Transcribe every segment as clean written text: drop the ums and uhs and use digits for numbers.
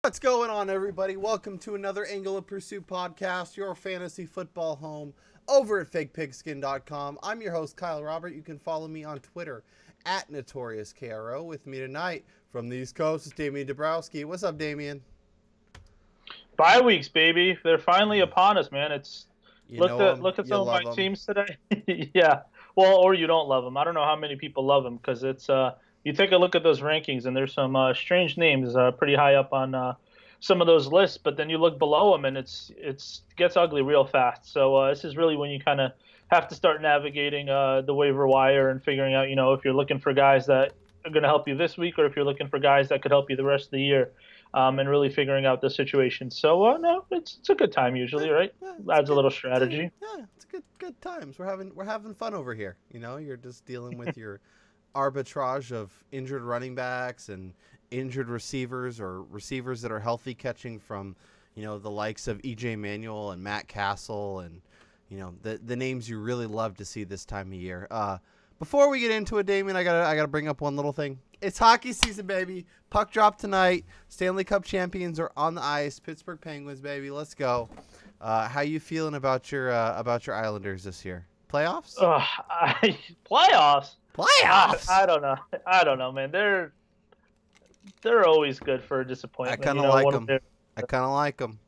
What's going on, everybody? Welcome to another Angle of Pursuit podcast, your fantasy football home over at fakepigskin.com. I'm your host, Kyle Robert. You can follow me on Twitter at NotoriousKRO. With me tonight from the East Coast is Damian Dabrowski. What's up, Damian? Bye weeks, baby. They're finally upon us, man. Look at You some of my love 'em. teams today. Yeah. Well, or you don't love them. I don't know how many people love them because it's you take a look at those rankings and there's some strange names pretty high up on some of those lists, but then you look below them and it's gets ugly real fast. So this is really when you kind of have to start navigating the waiver wire and figuring out, if you're looking for guys that are going to help you this week or if you're looking for guys that could help you the rest of the year. And really figuring out the situation. So no, it's a good time usually, right? Adds a little strategy. Yeah, it's good times. We're having fun over here. You're just dealing with your arbitrage of injured running backs and injured receivers or receivers that are healthy catching from, the likes of EJ Manuel and Matt Castle and, the names you really love to see this time of year. Before we get into it, Damien, I gotta bring up one little thing. It's hockey season, baby. Puck drop tonight. Stanley Cup champions are on the ice. Pittsburgh Penguins, baby. Let's go. How you feeling about your Islanders this year? Playoffs? Playoffs. Playoffs. I don't know. I don't know, man. They're always good for a disappointment. I kind of like them. I kind of like them.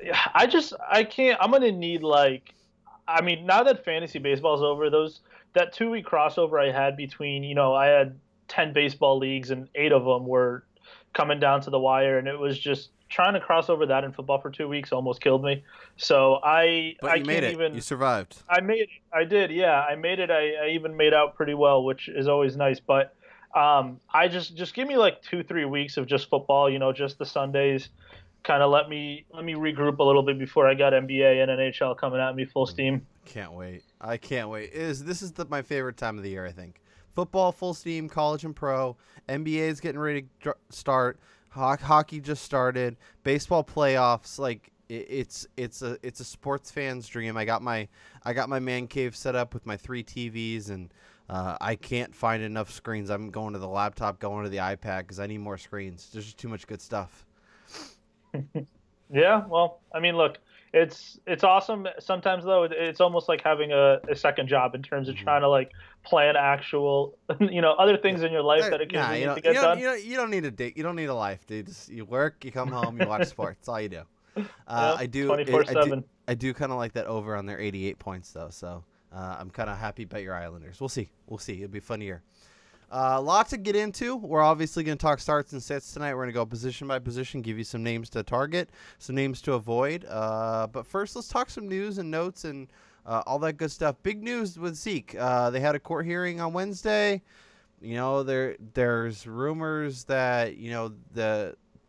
Yeah, I can't. I'm gonna need now that fantasy baseball's over, that 2-week crossover I had between, I had 10 baseball leagues and 8 of them were coming down to the wire, and it was just trying to cross over that in football for 2 weeks almost killed me. So I made can't it. even. You survived. I made it. I did. Yeah, I made it. I even made out pretty well, which is always nice. But I just give me like 2-3 weeks of just football. Just the Sundays. Kind of let me regroup a little bit before I got NBA and NHL coming at me full steam. Can't wait. I can't wait. This is my favorite time of the year, I think. Football full steam, college and pro. NBA is getting ready to start. Hockey just started. Baseball playoffs. Like it's a sports fan's dream. I got my man cave set up with my 3 TVs, and I can't find enough screens. I'm going to the laptop, going to the iPad because I need more screens. There's just too much good stuff. Yeah, well, I mean, look, it's awesome. Sometimes though, it's almost like having a second job in terms of trying to plan actual, other things in your life that occasionally need to get done. You don't need a date. You don't need a life, dude. You work, you come home, you watch sports. That's all you do. I do 24/7. I do kind of like that over on their 88 points though. So I'm kind of happy about your Islanders. We'll see. It'll be a fun year. Lot to get into. We're obviously going to talk starts and sets tonight. We're going to go position by position, give you some names to target, some names to avoid. But first, let's talk some news and notes and all that good stuff. Big news with Zeke. They had a court hearing on Wednesday. There's rumors that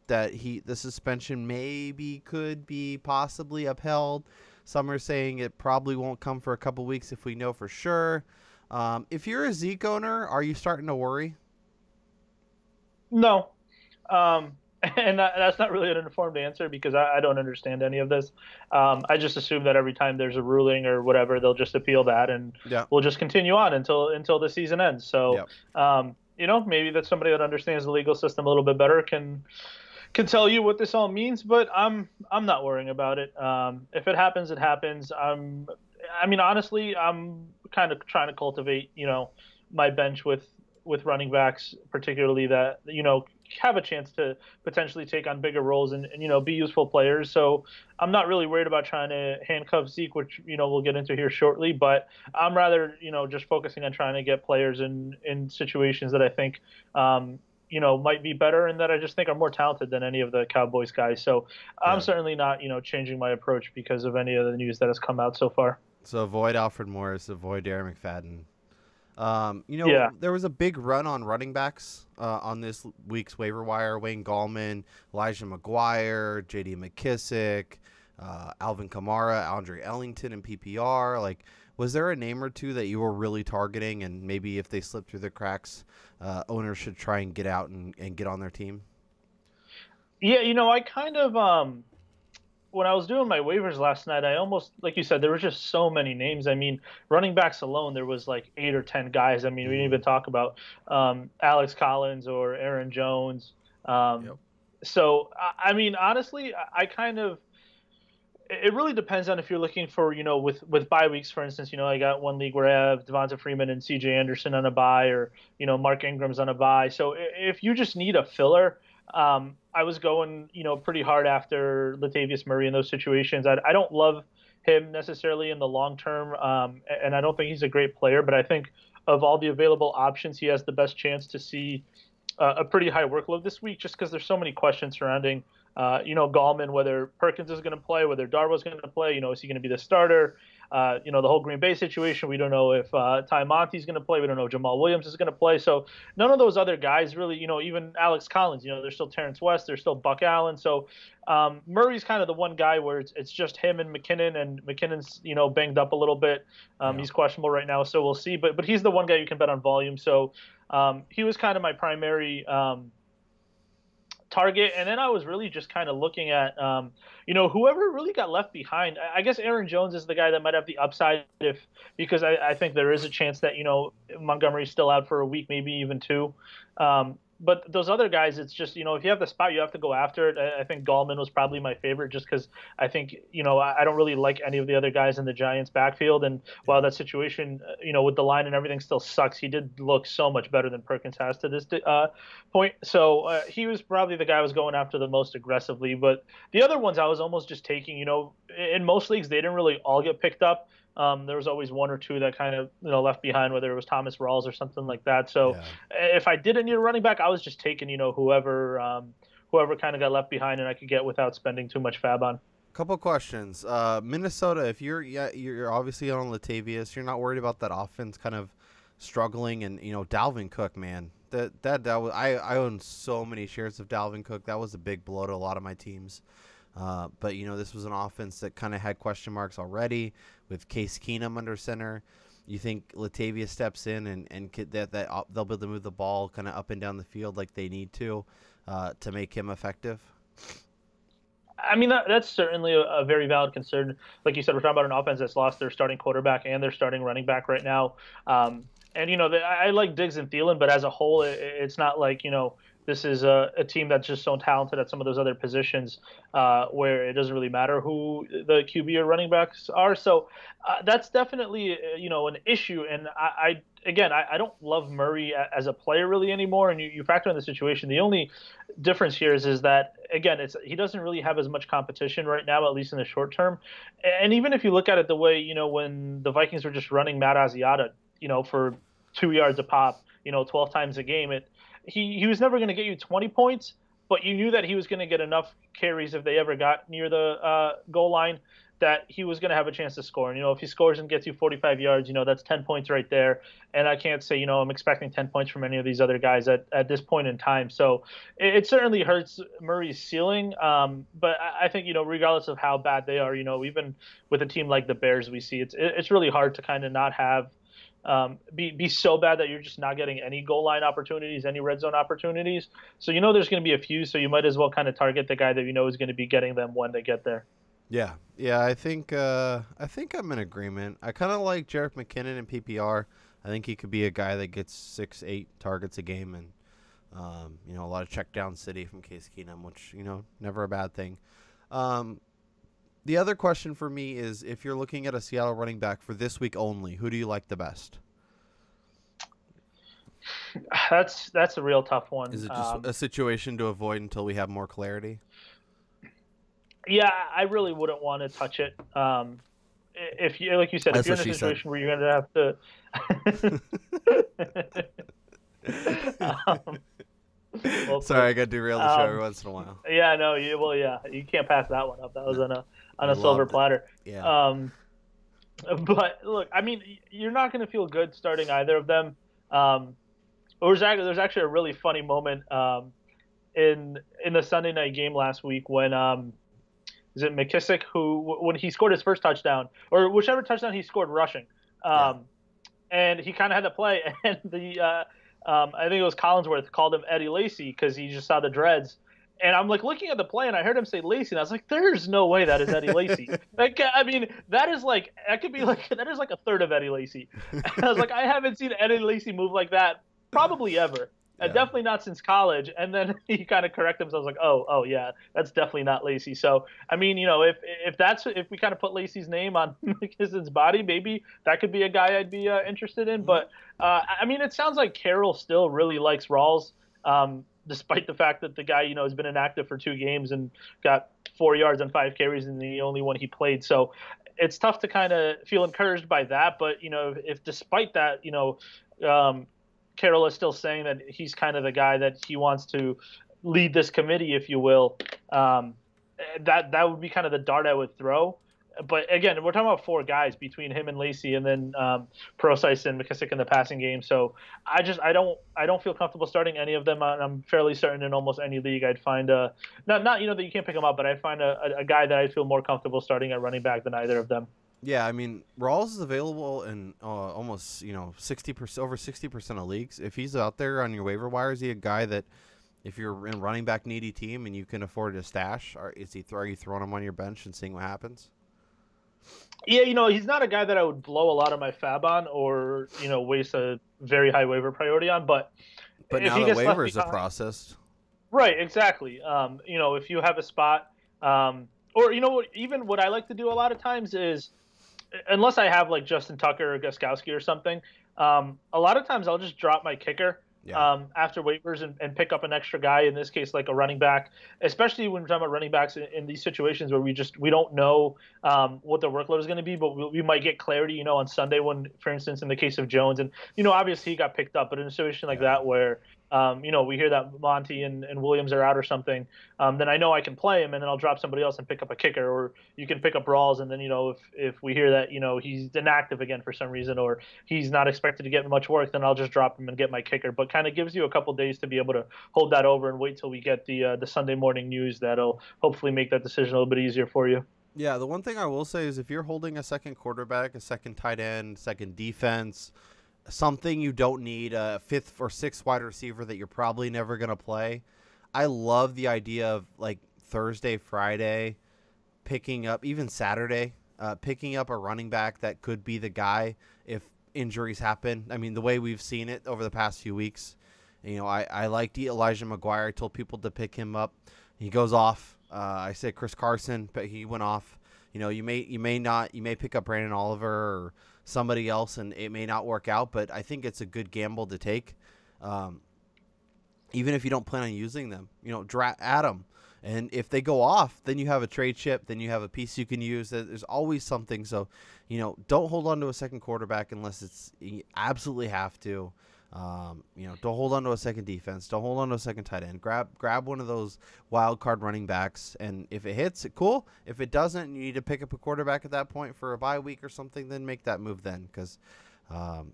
the suspension could be possibly upheld. Some are saying it probably won't come for a couple weeks if we know for sure. If you're a Zeke owner, are you starting to worry? No. And that's not really an informed answer because I don't understand any of this. I just assume that every time there's a ruling or whatever, they'll just appeal that and we'll just continue on until the season ends. So, maybe that's somebody that understands the legal system a little bit better can tell you what this all means, but I'm not worrying about it. If it happens, it happens. Honestly, I'm kind of trying to cultivate, my bench with running backs, particularly that, have a chance to potentially take on bigger roles and be useful players. So I'm not really worried about trying to handcuff Zeke, which, we'll get into here shortly, but I'm rather, just focusing on trying to get players in situations that I think, might be better and that I just think are more talented than any of the Cowboys guys. So I'm certainly not, changing my approach because of any of the news that has come out so far. So avoid Alfred Morris, avoid Darren McFadden. There was a big run on running backs on this week's waiver wire. Wayne Gallman, Elijah McGuire, J.D. McKissick, Alvin Kamara, Andre Ellington in PPR. Was there a name or two that you were really targeting, and maybe if they slip through the cracks, owners should try and get out and get on their team? Yeah, I kind of when I was doing my waivers last night, I almost, like you said, there were just so many names. I mean, running backs alone, there was 8 or 10 guys. I mean, we didn't even talk about Alex Collins or Aaron Jones. So, I mean, honestly, I kind of, it really depends on if you're looking for, with bye weeks, for instance, I got one league where I have Devonta Freeman and CJ Anderson on a bye, or, Mark Ingram's on a bye. So if you just need a filler, I was going, pretty hard after Latavius Murray in those situations. I don't love him necessarily in the long term, and I don't think he's a great player, but I think of all the available options, he has the best chance to see a pretty high workload this week, just because there's so many questions surrounding, Gallman, whether Perkins is going to play, whether Darbo's going to play, is he going to be the starter? The whole Green Bay situation, we don't know if Ty Monte's going to play. We don't know if Jamal Williams is going to play. So none of those other guys really, even Alex Collins, there's still Terrence West, there's still Buck Allen. So Murray's kind of the one guy where it's just him and McKinnon, and McKinnon's, banged up a little bit. He's questionable right now, so we'll see. But he's the one guy you can bet on volume. So he was kind of my primary target. And then I was really just kind of looking at, whoever really got left behind. I guess Aaron Jones is the guy that might have the upside, because I think there is a chance that, Montgomery's still out for a week, maybe even two. But those other guys, it's just, if you have the spot, you have to go after it. I think Gallman was probably my favorite, just because I think, I don't really like any of the other guys in the Giants backfield. And while that situation, with the line and everything still sucks, he did look so much better than Perkins has to this point. So he was probably the guy I was going after the most aggressively. But the other ones I was almost just taking, in most leagues, they didn't really all get picked up. There was always one or two that kind of left behind, whether it was Thomas Rawls or something like that. So if I didn't need a running back, I was just taking whoever kind of got left behind and I could get without spending too much fab on. Couple questions. Minnesota, if you're obviously on Latavius, you're not worried about that offense kind of struggling, and Dalvin Cook, man, I own so many shares of Dalvin Cook. That was a big blow to a lot of my teams. But this was an offense that kind of had question marks already with Case Keenum under center. You think Latavius steps in and that they'll be able to move the ball kind of up and down the field like they need to make him effective? I mean, that's certainly a very valid concern. Like you said, we're talking about an offense that's lost their starting quarterback and their starting running back right now. And I like Diggs and Thielen, but as a whole, it's not like this is a team that's just so talented at some of those other positions where it doesn't really matter who the QB or running backs are. So that's definitely, an issue. And I don't love Murray as a player really anymore. And you factor in the situation. The only difference here is that, again, he doesn't really have as much competition right now, at least in the short term. And even if you look at it the way, when the Vikings were just running Matt Asiata, for 2 yards a pop, 12 times a game, he was never going to get you 20 points, but you knew that he was going to get enough carries if they ever got near the goal line that he was going to have a chance to score. And, if he scores and gets you 45 yards, that's 10 points right there. And I can't say, I'm expecting 10 points from any of these other guys at this point in time. So it certainly hurts Murray's ceiling. But I think, regardless of how bad they are, even with a team like the Bears, we see it's really hard to kind of not have be so bad that you're just not getting any goal line opportunities, any red zone opportunities. So there's going to be a few, so you might as well kind of target the guy that is going to be getting them when they get there. Yeah, I think I'm in agreement. I kind of like Jerick McKinnon in PPR. I think he could be a guy that gets 6-8 targets a game, and a lot of check down city from Case Keenum, which never a bad thing. The other question for me is, if you're looking at a Seattle running back for this week only, who do you like the best? That's a real tough one. Is it just a situation to avoid until we have more clarity? Yeah, I really wouldn't want to touch it. If you, like you said, if you're in a situation where you're going to have to. Sorry, I got derailed the show every once in a while. Yeah, no, you can't pass that one up. That was on a silver platter. Yeah. But look, I mean, you're not going to feel good starting either of them. There's actually a really funny moment in the Sunday night game last week when is it McKissick when he scored his first touchdown, or whichever touchdown he scored rushing, and he kind of had to play, and I think it was Collinsworth called him Eddie Lacy because he just saw the dreads. And I'm like looking at the play, and I heard him say Lacy, and I was like, "There's no way that is Eddie Lacy." I mean, that is like a third of Eddie Lacy. And I was like, I haven't seen Eddie Lacy move like that probably ever. Definitely not since college. And then he kind of corrected himself, like, oh yeah, that's definitely not Lacy. So I mean, if we kind of put Lacy's name on McKisson's body, maybe that could be a guy I'd be interested in. But I mean, it sounds like Carroll still really likes Rawls, despite the fact that the guy has been inactive for 2 games and got 4 yards and 5 carries in the only one he played. So it's tough to kind of feel encouraged by that. But if despite that, Carroll is still saying that he's kind of the guy that he wants to lead this committee, if you will. That would be kind of the dart I would throw. But again, we're talking about 4 guys between him and Lacy, and then Prosise and McKissick in the passing game. So I don't feel comfortable starting any of them. I'm fairly certain in almost any league I'd find not that you can't pick them up, but I'd find a guy that I feel more comfortable starting at running back than either of them. Yeah, I mean, Rawls is available in almost 60%, over 60% of leagues. If he's out there on your waiver wire, is he a guy that if you're in a running back needy team and you can afford to stash, are you throwing him on your bench and seeing what happens? Yeah, he's not a guy that I would blow a lot of my fab on or waste a very high waiver priority on. But now that waivers are processed, right? Exactly. If you have a spot, or even what I like to do a lot of times is, unless I have like Justin Tucker or Gostkowski or something, a lot of times I'll just drop my kicker after waivers and pick up an extra guy, in this case like a running back, especially when we're talking about running backs in these situations where we don't know what the workload is going to be, but we might get clarity on Sunday when, for instance, in the case of Jones, and obviously he got picked up, but in a situation like that where we hear that Monty and Williams are out or something, then I know I can play him, and then I'll drop somebody else and pick up a kicker, or you can pick up Rawls, and then if we hear that he's inactive again for some reason, or he's not expected to get much work, then I'll just drop him and get my kicker. But kind of gives you a couple days to be able to hold that over and wait till we get the Sunday morning news that'll hopefully make that decision a little bit easier for you. Yeah, the one thing I will say is if you're holding a second quarterback, a second tight end, second defense, something you don't need, a 5th or 6th wide receiver that you're probably never going to play, I love the idea of like Thursday, Friday, picking up, even Saturday, picking up a running back that could be the guy if injuries happen. I mean, the way we've seen it over the past few weeks, I liked Elijah McGuire. I told people to pick him up. He goes off. I said Chris Carson, but he went off. You may pick up Brandon Oliver or somebody else, and it may not work out, but I think it's a good gamble to take. Even if you don't plan on using them, add them. And if they go off, then you have a trade chip, then you have a piece you can use. There's always something. So, don't hold on to a second quarterback unless you absolutely have to. Don't hold on to a second defense. Don't hold on to a second tight end. Grab one of those wild card running backs, and if it hits, cool. If it doesn't, you need to pick up a quarterback at that point for a bye week or something. Then make that move then, because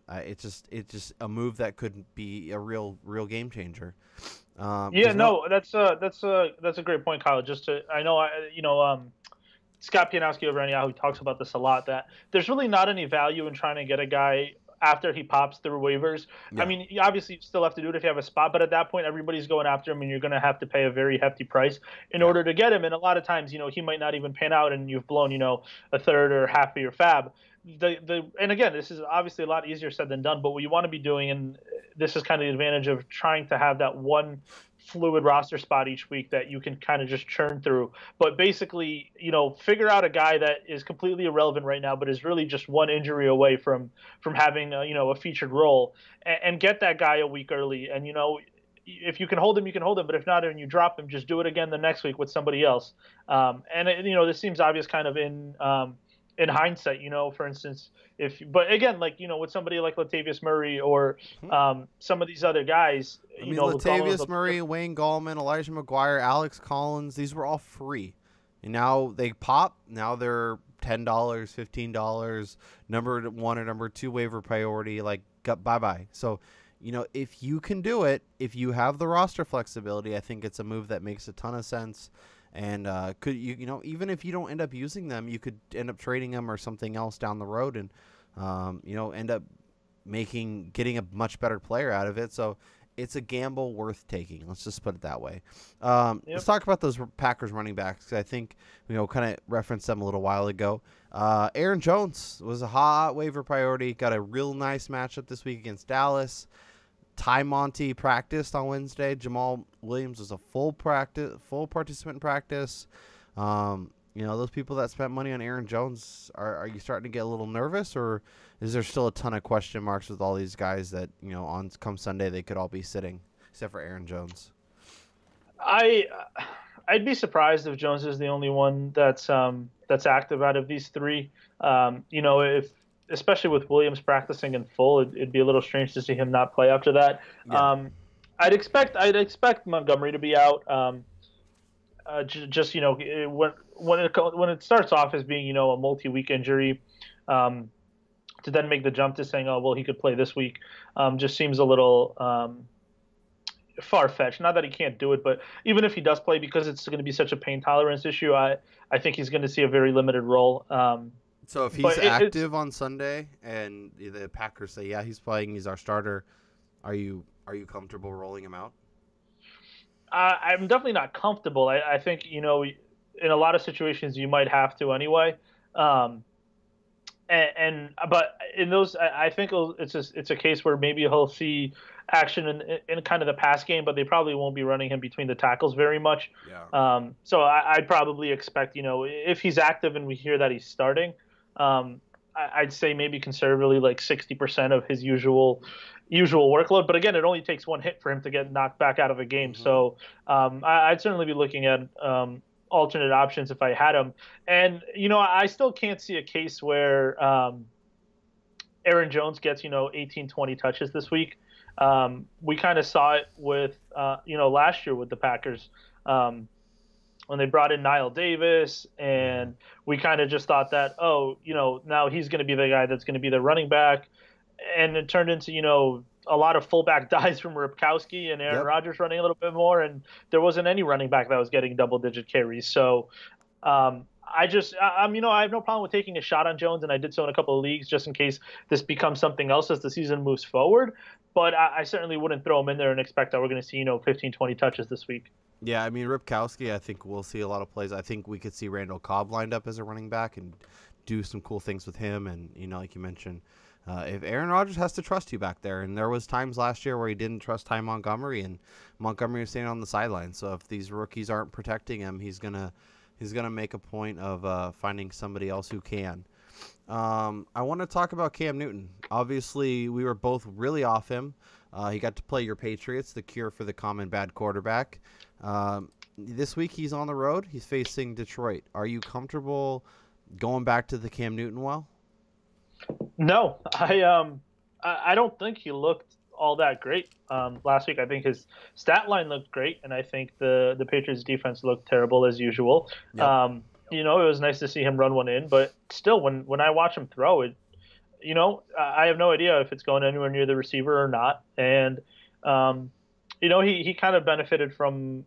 it's just a move that could be a real game changer. That's a great point, Kyle. Scott Pianowski over on Yahoo talks about this a lot, that there's really not any value in trying to get a guy after he pops through waivers. Yeah. I mean, obviously you still have to do it if you have a spot, but at that point everybody's going after him, and you're going to have to pay a very hefty price in order to get him. And a lot of times, he might not even pan out, and you've blown, a third or half of your fab. And again, this is obviously a lot easier said than done, but what you want to be doing, and this is kind of the advantage of trying to have that one fluid roster spot each week that you can kind of just churn through. But basically, figure out a guy that is completely irrelevant right now, but is really just one injury away from having a featured role, and get that guy a week early. And if you can hold him, you can hold him. But if not, and you drop him, just do it again the next week with somebody else. This seems obvious kind of in hindsight, for instance, but again, with somebody like Latavius Murray or some of these other guys, Latavius Murray, Wayne Gallman, Elijah McGuire, Alex Collins, these were all free, and now they pop. Now they're $10, $15, number 1 or number 2 waiver priority. Bye. So, if you can do it, if you have the roster flexibility, I think it's a move that makes a ton of sense. And even if you don't end up using them, you could end up trading them or something else down the road, and end up getting a much better player out of it. So it's a gamble worth taking. Let's just put it that way. Let's talk about those Packers running backs. I think kind of referenced them a little while ago. Aaron Jones was a hot waiver priority. Got a real nice matchup this week against Dallas. Ty Monty practiced on Wednesday. Jamal Williams was a full participant in practice. Those people that spent money on Aaron Jones, are you starting to get a little nervous, or is there still a ton of question marks with all these guys that, on come Sunday they could all be sitting, except for Aaron Jones? I'd be surprised if Jones is the only one that's active out of these three. If especially with Williams practicing in full, it'd be a little strange to see him not play after that. Yeah. I'd expect Montgomery to be out. When it starts off as being a multi-week injury, to then make the jump to saying, oh well, he could play this week, just seems a little far-fetched. Not that he can't do it, but even if he does play, because it's going to be such a pain tolerance issue, I think he's going to see a very limited role. So if he's active on Sunday and the Packers say, yeah, he's playing, he's our starter, are you comfortable rolling him out? I'm definitely not comfortable. I think, in a lot of situations you might have to anyway. But in those, I think it's a case where maybe he'll see action in kind of the pass game, but they probably won't be running him between the tackles very much. Yeah. So I'd probably expect, if he's active and we hear that he's starting, I'd say maybe conservatively like 60% of his usual workload. But again, it only takes one hit for him to get knocked back out of a game. Mm-hmm. So I'd certainly be looking at alternate options if I had him. And, I still can't see a case where Aaron Jones gets, 18, 20 touches this week. We kind of saw it with, last year with the Packers. When they brought in Niall Davis, and we kind of just thought that, now he's going to be the guy that's going to be the running back. And it turned into, a lot of fullback dives from Ripkowski and Aaron Rodgers running a little bit more. And there wasn't any running back that was getting double-digit carries. So I have no problem with taking a shot on Jones, and I did so in a couple of leagues just in case this becomes something else as the season moves forward. But I certainly wouldn't throw him in there and expect that we're going to see, 15, 20 touches this week. Yeah, I mean, Ripkowski, I think we'll see a lot of plays. I think we could see Randall Cobb lined up as a running back and do some cool things with him. And, like you mentioned, if Aaron Rodgers has to trust you back there, and there was times last year where he didn't trust Ty Montgomery, and Montgomery was standing on the sideline. So if these rookies aren't protecting him, he's gonna make a point of finding somebody else who can. I want to talk about Cam Newton. Obviously, we were both really off him. He got to play your Patriots, the cure for the common bad quarterback. This week he's on the road. He's facing Detroit. Are you comfortable going back to the Cam Newton well? No, I don't think he looked all that great last week. I think his stat line looked great, and I think the Patriots defense looked terrible as usual. Yep. It was nice to see him run one in, but still, when I watch him throw it, I have no idea if it's going anywhere near the receiver or not. And he kind of benefited from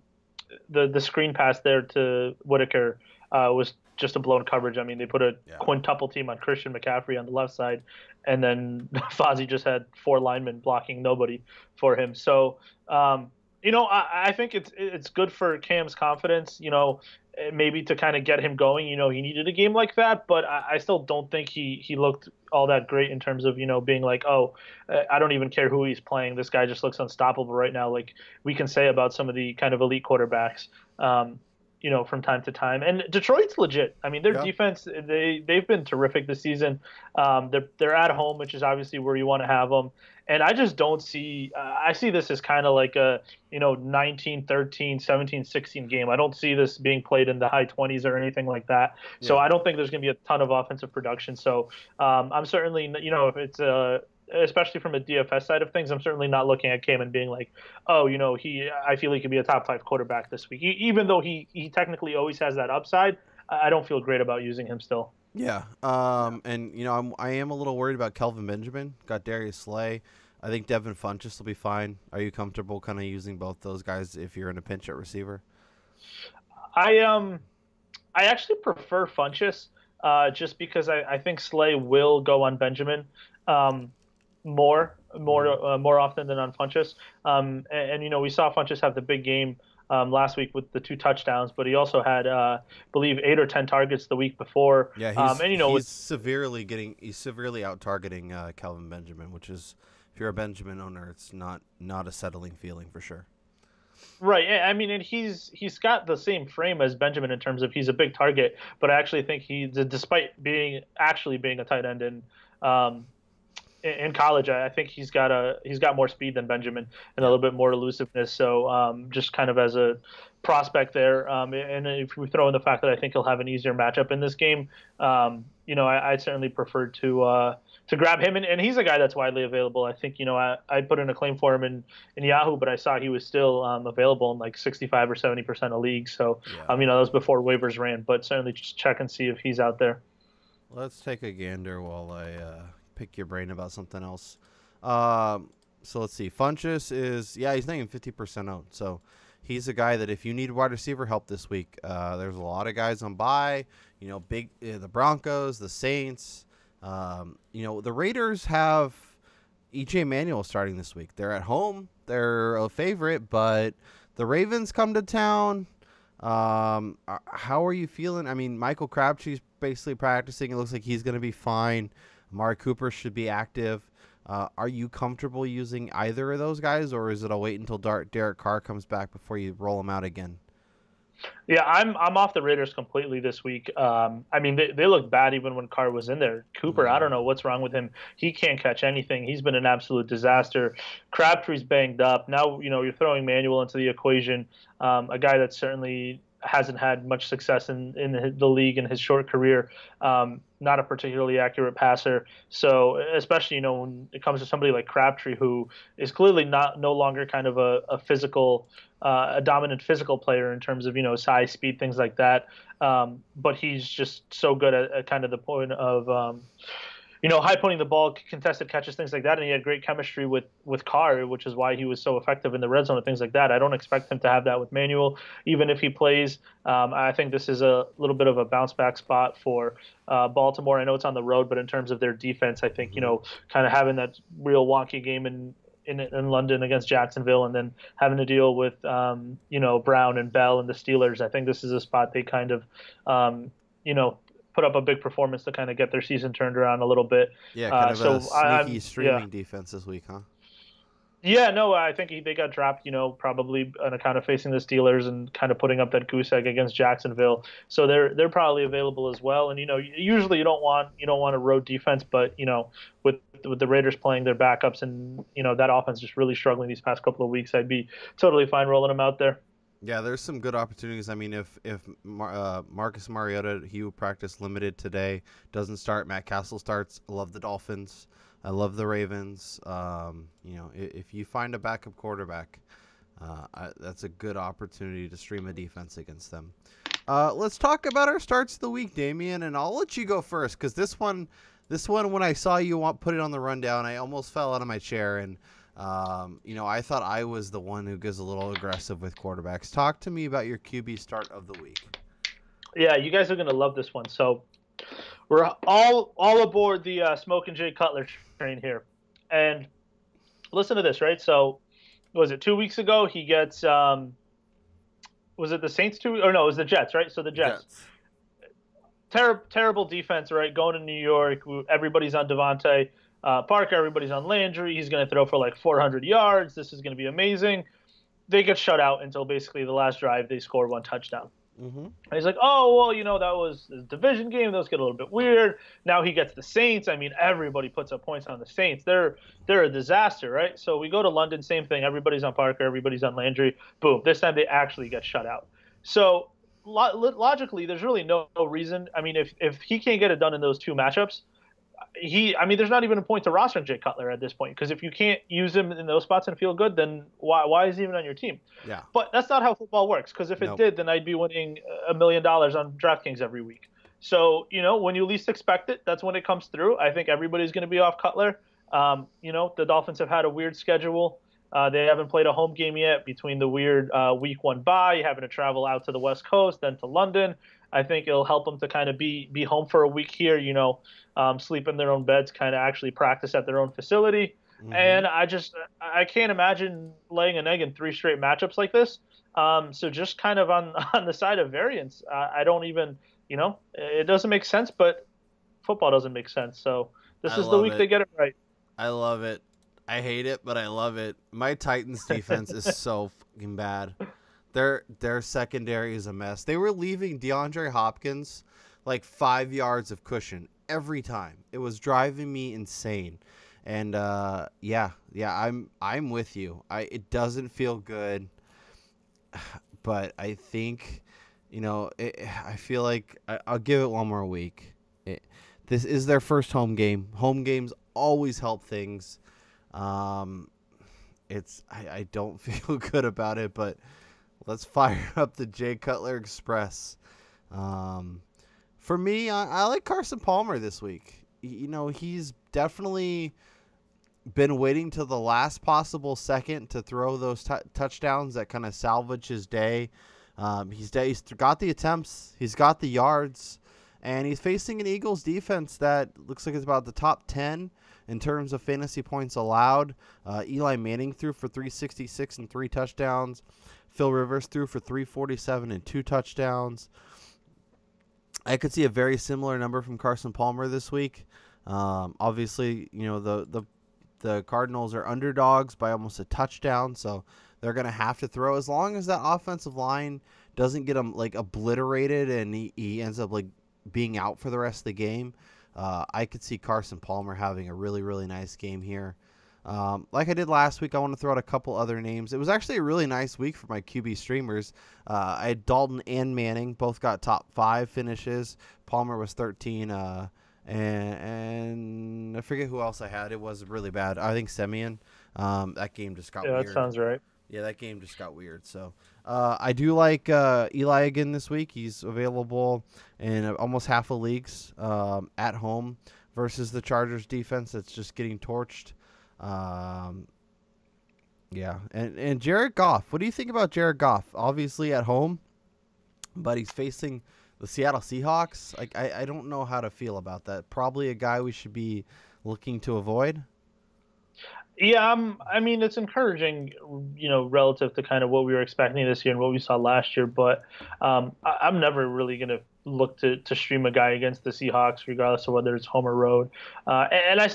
the screen pass there to Whitaker was just a blown coverage. I mean, they put a quintuple team on Christian McCaffrey on the left side, and then Fozzie just had 4 linemen blocking nobody for him. So, I think it's good for Cam's confidence, maybe to kind of get him going. He needed a game like that, but I still don't think he looked all that great in terms of, being like, oh, I don't even care who he's playing. This guy just looks unstoppable right now. Like we can say about some of the kind of elite quarterbacks, from time to time. And Detroit's legit. I mean, their defense, they've been terrific this season. They're at home, which is obviously where you want to have them. And I just don't see I see this as kind of like a, 19-13, 17-16 game. I don't see this being played in the high 20s or anything like that. Yeah. So I don't think there's going to be a ton of offensive production. So I'm certainly, if it's especially from a DFS side of things, I'm certainly not looking at Cam and being like, oh, I feel he could be a top 5 quarterback this week. Even though he technically always has that upside, I don't feel great about using him still. Yeah. And, I am a little worried about Kelvin Benjamin. Got Darius Slay. I think Devin Funchess will be fine. Are you comfortable kind of using both those guys if you're in a pinch at receiver? I actually prefer Funchess just because I think Slay will go on Benjamin more often than on Funchess. And we saw Funchess have the big game last week with the 2 touchdowns, but he also had, I believe, 8 or 10 targets the week before. Yeah, he's severely out targeting Kelvin Benjamin, which is if you're a Benjamin owner, it's not a settling feeling for sure. Right. I mean, and he's got the same frame as Benjamin in terms of he's a big target, but I actually think despite being a tight end in college, I think he's got more speed than Benjamin and a little bit more elusiveness. So just kind of as a prospect there, and if we throw in the fact that I think he'll have an easier matchup in this game, I'd certainly prefer to grab him, and he's a guy that's widely available. I think I put in a claim for him in Yahoo, but I saw he was still available in like 65 or 70% of leagues. So that was before waivers ran, but certainly just check and see if he's out there. Let's take a gander while I pick your brain about something else. So let's see. Funchess is he's not even 50% owned. So he's a guy that if you need wide receiver help this week, there's a lot of guys on bye. The Broncos, the Saints. The Raiders have EJ Manuel starting this week. They're at home. They're a favorite, but the Ravens come to town. How are you feeling? I mean, Michael Crabtree's basically practicing. It looks like he's going to be fine. Amari Cooper should be active. Are you comfortable using either of those guys, or is it a wait until Derek Carr comes back before you roll him out again? Yeah, I'm off the Raiders completely this week. I mean, they look bad even when Carr was in there. Cooper, I don't know what's wrong with him. He can't catch anything. He's been an absolute disaster. Crabtree's banged up. Now, you're throwing Manuel into the equation, a guy that certainly hasn't had much success in the league in his short career. Not a particularly accurate passer. So especially, when it comes to somebody like Crabtree, who is clearly no longer kind of a physical, a dominant physical player in terms of, size, speed, things like that. But he's just so good at kind of the point of, high pointing the ball, contested catches, things like that. And he had great chemistry with Carr, which is why he was so effective in the red zone and things like that. I don't expect him to have that with Manuel, even if he plays. I think this is a little bit of a bounce back spot for Baltimore. I know it's on the road, but in terms of their defense, I think, kind of having that real wonky game in London against Jacksonville and then having to deal with, Brown and Bell and the Steelers, I think this is a spot they kind of, put up a big performance to kind of get their season turned around a little bit. Yeah, kind of a sneaky streaming defense this week, huh? Yeah, no, I think they got dropped, probably on account of facing the Steelers and kind of putting up that goose egg against Jacksonville. So they're probably available as well. And usually you don't want a road defense, but with the Raiders playing their backups and that offense just really struggling these past couple of weeks, I'd be totally fine rolling them out there. Yeah, there's some good opportunities. I mean, if Marcus Mariota, he will practice limited today, doesn't start. Matt Castle starts. I love the Dolphins. I love the Ravens. If you find a backup quarterback, that's a good opportunity to stream a defense against them. Let's talk about our starts of the week, Damian, and I'll let you go first because this one, when I saw you put it on the rundown, I almost fell out of my chair and. I thought I was the one who gets a little aggressive with quarterbacks. Talk to me about your QB start of the week. Yeah, you guys are going to love this one. So we're all aboard the Smoke and Jay Cutler train here. And listen to this, right? So was it 2 weeks ago? He gets, was it the Saints or no, it was the Jets, right? So the Jets. Terrible defense, right? Going to New York. Everybody's on Devontae Parker, everybody's on Landry. He's going to throw for like 400 yards. This is going to be amazing. They get shut out until basically the last drive. They score one touchdown. Mm-hmm. And he's like, oh, well, that was a division game. Those get a little bit weird. Now he gets the Saints. I mean, everybody puts up points on the Saints. They're a disaster, right? So we go to London, same thing. Everybody's on Parker. Everybody's on Landry. Boom. This time they actually get shut out. So logically, there's really no reason. I mean, if he can't get it done in those two matchups, there's not even a point to rostering Jay Cutler at this point because if you can't use him in those spots and feel good, then why is he even on your team? Yeah. But that's not how football works because if it did, then I'd be winning $1 million on DraftKings every week. So, when you least expect it, that's when it comes through. I think everybody's going to be off Cutler. The Dolphins have had a weird schedule. They haven't played a home game yet between the weird week 1 bye, having to travel out to the West Coast, then to London. I think it'll help them to kind of be home for a week here, sleep in their own beds, kind of actually practice at their own facility. Mm-hmm. And I can't imagine laying an egg in 3 straight matchups like this. So just kind of on the side of variance, I don't even, it doesn't make sense, but football doesn't make sense. So this is the week they get it right. I love it. I hate it, but I love it. My Titans defense is so fucking bad. Their secondary is a mess. They were leaving DeAndre Hopkins like 5 yards of cushion every time. It was driving me insane. And yeah, I'm with you. It doesn't feel good, but I think, I feel like I'll give it one more week. This is their first home game. Home games always help things. I don't feel good about it, but let's fire up the Jay Cutler Express. For me, I like Carson Palmer this week. He's definitely been waiting till the last possible second to throw those touchdowns that kind of salvage his day. He's got the attempts. He's got the yards. And he's facing an Eagles defense that looks like it's about the top 10 in terms of fantasy points allowed. Eli Manning threw for 366 and 3 touchdowns. Phil Rivers threw for 347 and 2 touchdowns. I could see a very similar number from Carson Palmer this week. Obviously, the Cardinals are underdogs by almost a touchdown, so they're going to have to throw. As long as that offensive line doesn't get him like obliterated and he ends up like being out for the rest of the game, I could see Carson Palmer having a really, really nice game here. Like I did last week, I want to throw out a couple other names. It was actually a really nice week for my QB streamers. I had Dalton and Manning. Both got top 5 finishes. Palmer was 13. And I forget who else I had. It was really bad. I think Semien. That game just got weird. Yeah, that sounds right. Yeah, that game just got weird. So I do like Eli again this week. He's available in almost half of leagues at home versus the Chargers defense that's just getting torched. Yeah, and Jared Goff. What do you think about Jared Goff? Obviously at home, but he's facing the Seattle Seahawks. Like I don't know how to feel about that. Probably a guy we should be looking to avoid. Yeah, I mean, it's encouraging, relative to kind of what we were expecting this year and what we saw last year. But I'm never really going to look to stream a guy against the Seahawks, regardless of whether it's home or road. And I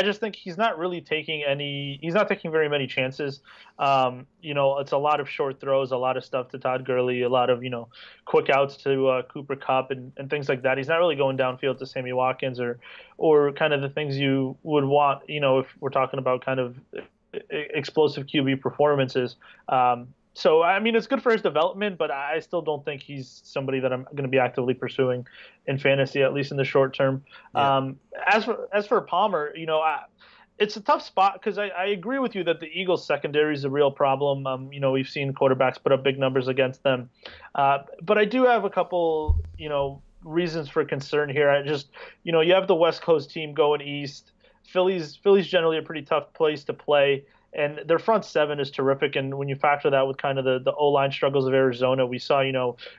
just think he's not taking very many chances. It's a lot of short throws, a lot of stuff to Todd Gurley, a lot of, quick outs to Cooper Kupp and things like that. He's not really going downfield to Sammy Watkins or kind of the things you would want, if we're talking about kind of explosive QB performances. So, I mean, it's good for his development, but I still don't think he's somebody that I'm going to be actively pursuing in fantasy, at least in the short term. Yeah. As for Palmer, it's a tough spot because I agree with you that the Eagles secondary is a real problem. We've seen quarterbacks put up big numbers against them. But I do have a couple, reasons for concern here. You have the West Coast team going east. Philly's generally a pretty tough place to play. And their front seven is terrific. And when you factor that with kind of the O-line struggles of Arizona, we saw,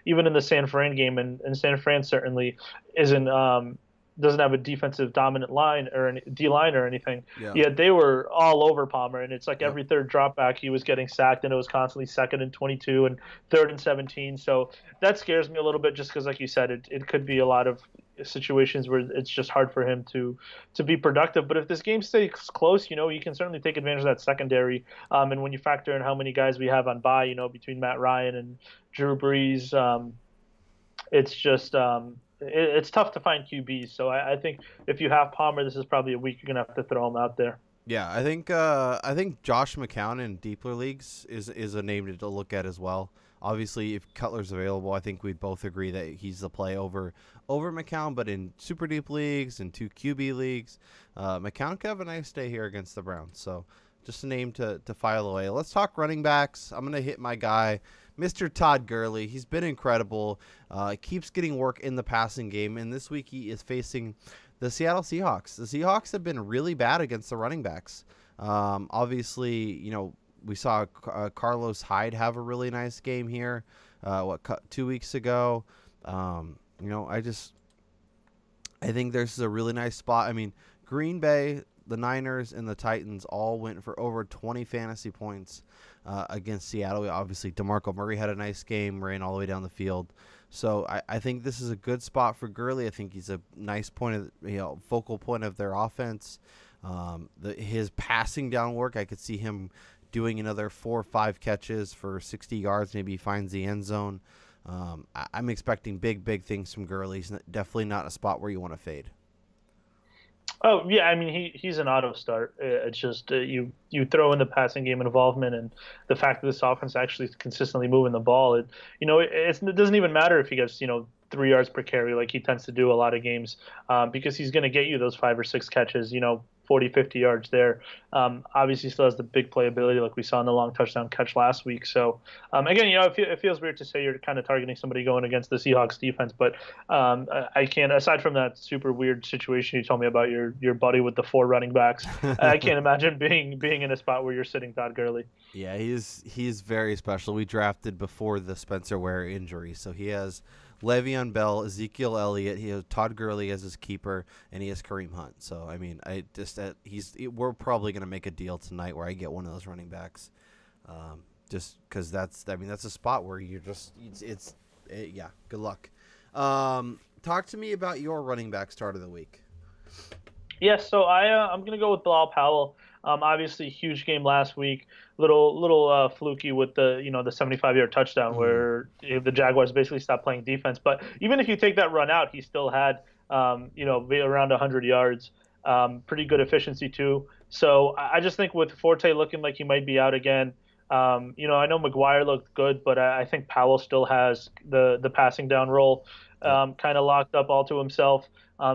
even in the San Fran game, and San Fran certainly doesn't have a defensive dominant line or D-line or anything. Yeah. Yet they were all over Palmer. And it's like every third drop back, he was getting sacked, and it was constantly 2nd and 22 and 3rd and 17. So that scares me a little bit just because, like you said, it could be a lot of situations where it's just hard for him to be productive. But if this game stays close, you can certainly take advantage of that secondary. And when you factor in how many guys we have on bye, between Matt Ryan and Drew Brees, it's just it's tough to find QBs. So I think if you have Palmer, this is probably a week you're gonna have to throw him out there. Yeah, I think Josh McCown in deeper leagues is a name to look at as well. Obviously, if Cutler's available, I think we'd both agree that he's the play over McCown. But in super deep leagues and 2 QB leagues, McCown could have a nice day here against the Browns. So just a name to file away. Let's talk running backs. I'm going to hit my guy, Mr. Todd Gurley. He's been incredible. Keeps getting work in the passing game. And this week he is facing the Seattle Seahawks. The Seahawks have been really bad against the running backs. Obviously, we saw Carlos Hyde have a really nice game here, 2 weeks ago. I think this is a really nice spot. I mean, Green Bay, the Niners, and the Titans all went for over 20 fantasy points against Seattle. Obviously, DeMarco Murray had a nice game, ran all the way down the field. So I think this is a good spot for Gurley. I think he's a nice focal point of their offense. His passing down work, I could see him doing another 4 or 5 catches for 60 yards. Maybe he finds the end zone. I'm expecting big things from Gurley. He's definitely not a spot where you want to fade. Oh yeah, I mean he's an auto start. It's just you throw in the passing game involvement and the fact that this offense actually is consistently moving the ball. It doesn't even matter if he gets 3 yards per carry like he tends to do a lot of games, because he's going to get you those 5 or 6 catches. 40, 50 yards there. Obviously, still has the big playability like we saw in the long touchdown catch last week. So, again, it feels weird to say you're kind of targeting somebody going against the Seahawks defense, but I can't, aside from that super weird situation you told me about your buddy with the 4 running backs, I can't imagine being in a spot where you're sitting Todd Gurley. Yeah, he's very special. We drafted before the Spencer Ware injury, so he has Le'Veon Bell, Ezekiel Elliott, he has Todd Gurley as his keeper, and he has Kareem Hunt. So I mean, we're probably going to make a deal tonight where I get one of those running backs, just because that's a spot where you're just yeah. Good luck. Talk to me about your running back start of the week. Yes, so I'm going to go with Bilal Powell. Obviously, huge game last week. Little fluky with the 75-yard touchdown where the Jaguars basically stopped playing defense. But even if you take that run out, he still had around 100 yards. Pretty good efficiency too. So I just think with Forte looking like he might be out again. I know McGuire looked good, but I think Powell still has the passing down role kind of locked up all to himself.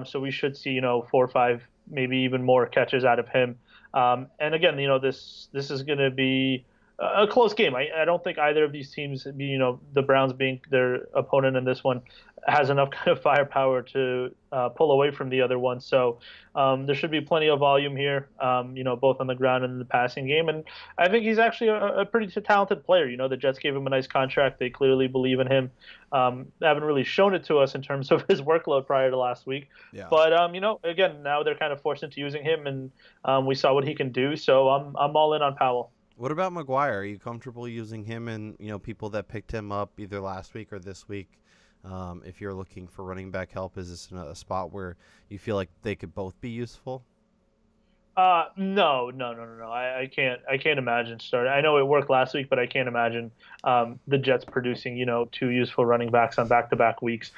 So we should see 4 or 5, maybe even more catches out of him. And again, this is going to be a close game. I don't think either of these teams, the Browns being their opponent in this one, has enough kind of firepower to pull away from the other one. So there should be plenty of volume here, both on the ground and in the passing game. And I think he's actually a pretty talented player. The Jets gave him a nice contract. They clearly believe in him. They haven't really shown it to us in terms of his workload prior to last week. Yeah. But, again, now they're kind of forced into using him, and we saw what he can do. So I'm all in on Powell. What about McGuire? Are you comfortable using him and, people that picked him up either last week or this week? If you're looking for running back help, is this a spot where you feel like they could both be useful? No. I can't imagine starting. I know it worked last week, but I can't imagine the Jets producing 2 useful running backs on back-to-back weeks.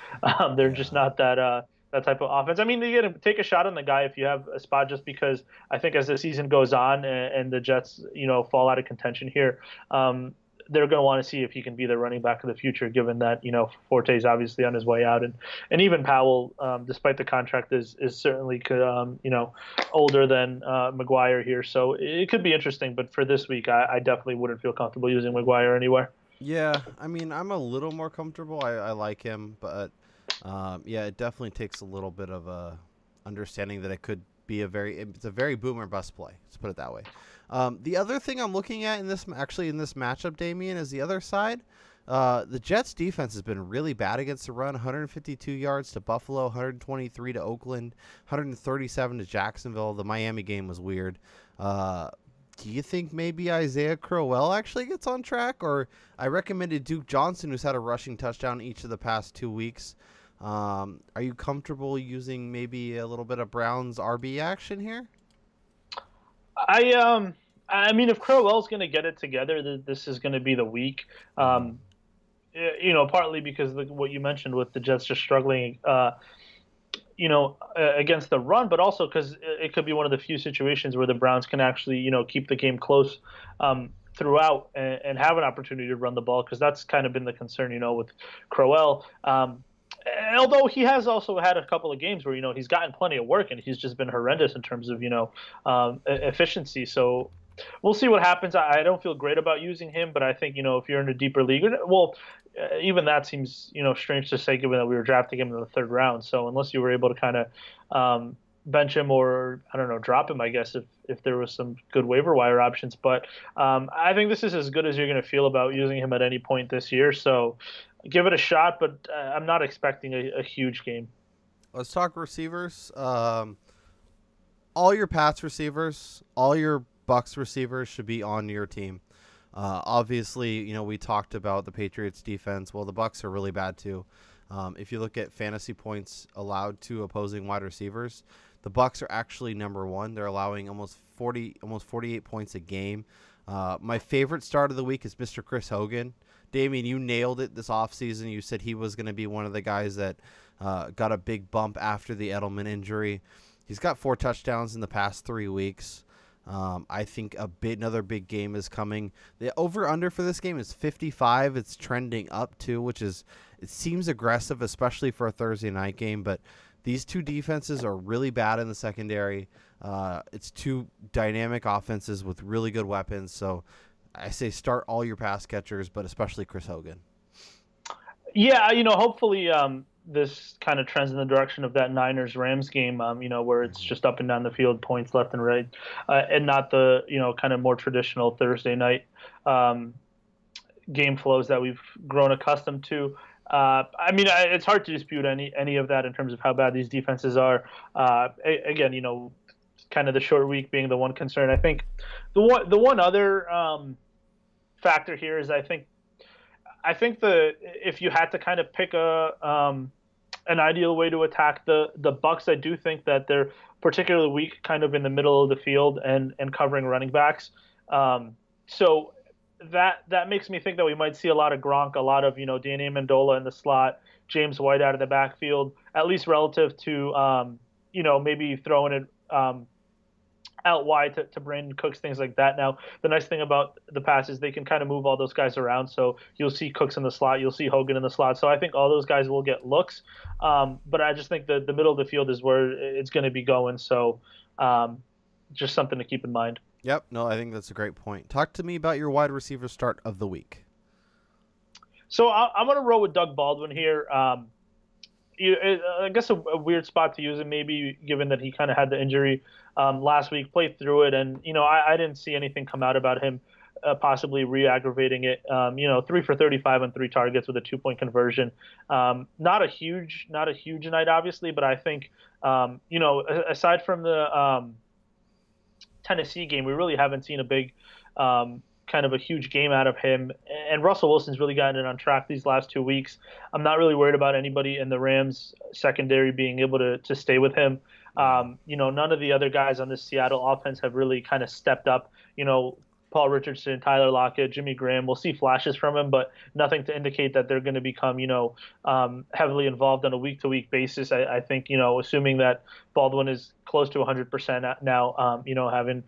They're just not that type of offense. I mean, you got to take a shot on the guy if you have a spot, just because I think as the season goes on and the Jets fall out of contention here, they're going to want to see if he can be the running back of the future, given that Forte is obviously on his way out, and even Powell, despite the contract, is certainly older than McGuire here, so it could be interesting. But for this week, I definitely wouldn't feel comfortable using McGuire anywhere. Yeah, I mean, I'm a little more comfortable. I like him, but it definitely takes a little bit of a understanding that it could be it's a very boom or bust play. Let's put it that way. The other thing I'm looking at in this matchup, Damien, is the other side. The Jets defense has been really bad against the run. 152 yards to Buffalo, 123 to Oakland, 137 to Jacksonville. The Miami game was weird. Do you think maybe Isaiah Crowell actually gets on track? Or I recommended Duke Johnson, who's had a rushing touchdown each of the past 2 weeks. Are you comfortable using maybe a little bit of Brown's RB action here? I mean, if Crowell's going to get it together, this is going to be the week. Partly because what you mentioned with the Jets just struggling, against the run, but also because it could be one of the few situations where the Browns can actually, keep the game close throughout and have an opportunity to run the ball, because that's kind of been the concern, with Crowell. Although he has also had a couple of games where, he's gotten plenty of work and he's just been horrendous in terms of, efficiency. So we'll see what happens. I don't feel great about using him, but I think, if you're in a deeper league, well, even that seems, strange to say, given that we were drafting him in the 3rd round. So unless you were able to kind of bench him or, I don't know, drop him, I guess, if there was some good waiver wire options. But I think this is as good as you're going to feel about using him at any point this year. So give it a shot, but I'm not expecting a huge game. Let's talk receivers. All your Pats receivers, all your Bucs receivers should be on your team. Obviously, we talked about the Patriots defense. Well, the Bucs are really bad too. If you look at fantasy points allowed to opposing wide receivers, The Bucs are actually number 1. They're allowing almost 48 points a game. My favorite start of the week is Mr. Chris Hogan. Damien, you nailed it this offseason. You said he was going to be one of the guys that got a big bump after the Edelman injury. He's got 4 touchdowns in the past 3 weeks. I think another big game is coming. The over-under for this game is 55. It's trending up too, it seems aggressive, especially for a Thursday night game. But these two defenses are really bad in the secondary. It's two dynamic offenses with really good weapons. So I say start all your pass catchers, but especially Chris Hogan. Yeah, hopefully this kind of trends in the direction of that Niners-Rams game, where it's just up and down the field, points left and right, and not the, kind of more traditional Thursday night game flows that we've grown accustomed to. It's hard to dispute any of that in terms of how bad these defenses are. Again, kind of the short week being the one concern. I think the one other factor here is I think if you had to kind of pick an ideal way to attack the Bucs, I do think that they're particularly weak kind of in the middle of the field and covering running backs. So that makes me think that we might see a lot of Gronk, a lot of, Danny Amendola in the slot, James White out of the backfield, at least relative to, maybe throwing it out wide to Brandon Cooks, things like that. Now, the nice thing about the pass is they can kind of move all those guys around. So you'll see Cooks in the slot, you'll see Hogan in the slot. So I think all those guys will get looks. But I just think the middle of the field is where it's going to be going. So just something to keep in mind. Yep. No, I think that's a great point. Talk to me about your wide receiver start of the week. So I'm going to roll with Doug Baldwin here. I guess a weird spot to use him, maybe given that he kind of had the injury last week, played through it, and I didn't see anything come out about him possibly re-aggravating it. 3 for 35 on 3 targets with a 2-point conversion. Not a huge night, obviously, but I think aside from the Tennessee game, we really haven't seen a big kind of a huge game out of him. And Russell Wilson's really gotten it on track these last 2 weeks. I'm not really worried about anybody in the Rams secondary being able to stay with him. None of the other guys on this Seattle offense have really kind of stepped up. Paul Richardson, Tyler Lockett, Jimmy Graham, we'll see flashes from him, but nothing to indicate that they're going to become, heavily involved on a week-to-week basis. I think, assuming that Baldwin is close to 100% now, having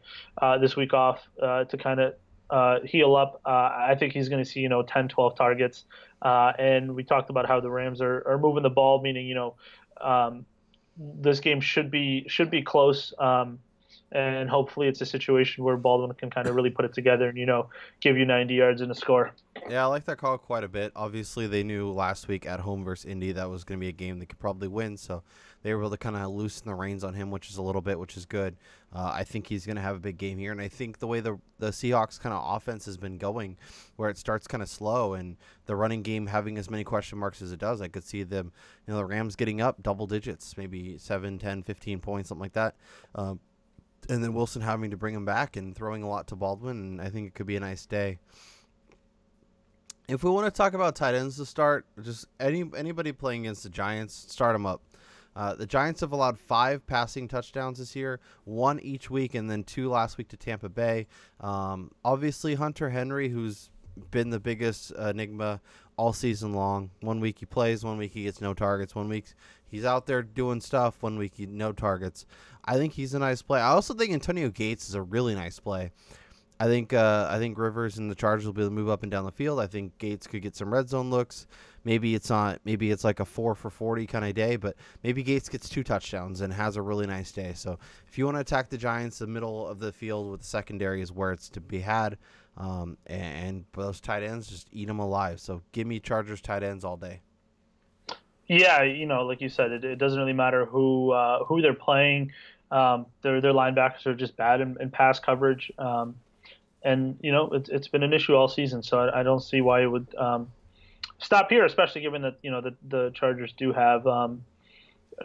this week off to kind of heal up, I think he's going to see, 10, 12 targets. And we talked about how the Rams are moving the ball, meaning, this game should be close. And hopefully it's a situation where Baldwin can kind of really put it together and, give you 90 yards and a score. Yeah, I like that call quite a bit. Obviously, they knew last week at home versus Indy that was going to be a game they could probably win, so they were able to kind of loosen the reins on him, which is good. I think he's going to have a big game here, and I think the way the Seahawks kind of offense has been going, where it starts kind of slow and the running game having as many question marks as it does, I could see them, the Rams getting up double digits, maybe 7, 10, 15 points, something like that. And then Wilson having to bring him back and throwing a lot to Baldwin, and I think it could be a nice day. If we want to talk about tight ends to start, just anybody playing against the Giants, start them up. The Giants have allowed 5 passing touchdowns this year, 1 each week, and then 2 last week to Tampa Bay. Obviously, Hunter Henry, who's been the biggest enigma all season long. 1 week he plays, 1 week he gets no targets, 1 week he's out there doing stuff, 1 week he no targets. I think he's a nice play. I also think Antonio Gates is a really nice play. I think Rivers and the Chargers will be able to move up and down the field. I think Gates could get some red zone looks. Maybe it's like a 4 for 40 kind of day, but maybe Gates gets 2 touchdowns and has a really nice day. So if you want to attack the Giants, the middle of the field with the secondary is where it's to be had. And those tight ends, just eat them alive. So give me Chargers tight ends all day. Yeah, like you said, it doesn't really matter who they're playing. Their linebackers are just bad in pass coverage. And it's been an issue all season, so I don't see why it would stop here, especially given that the Chargers do have a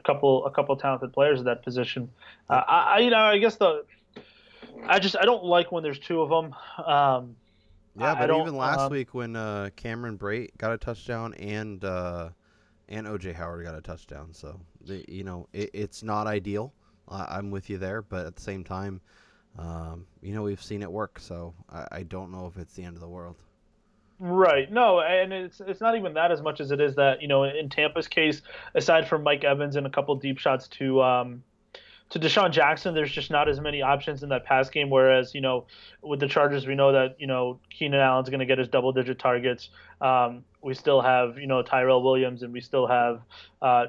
couple talented players at that position. I guess I don't like when there's 2 of them. But even last week when Cameron Brate got a touchdown and O.J. Howard got a touchdown, so it's not ideal. I'm with you there, but at the same time, we've seen it work, so I don't know if it's the end of the world. Right. No, and it's not even that as much as it is that, in Tampa's case, aside from Mike Evans and a couple deep shots to Deshaun Jackson, there's just not as many options in that pass game. Whereas, with the Chargers, we know that, Keenan Allen's going to get his double-digit targets. We still have, Tyrell Williams, and we still have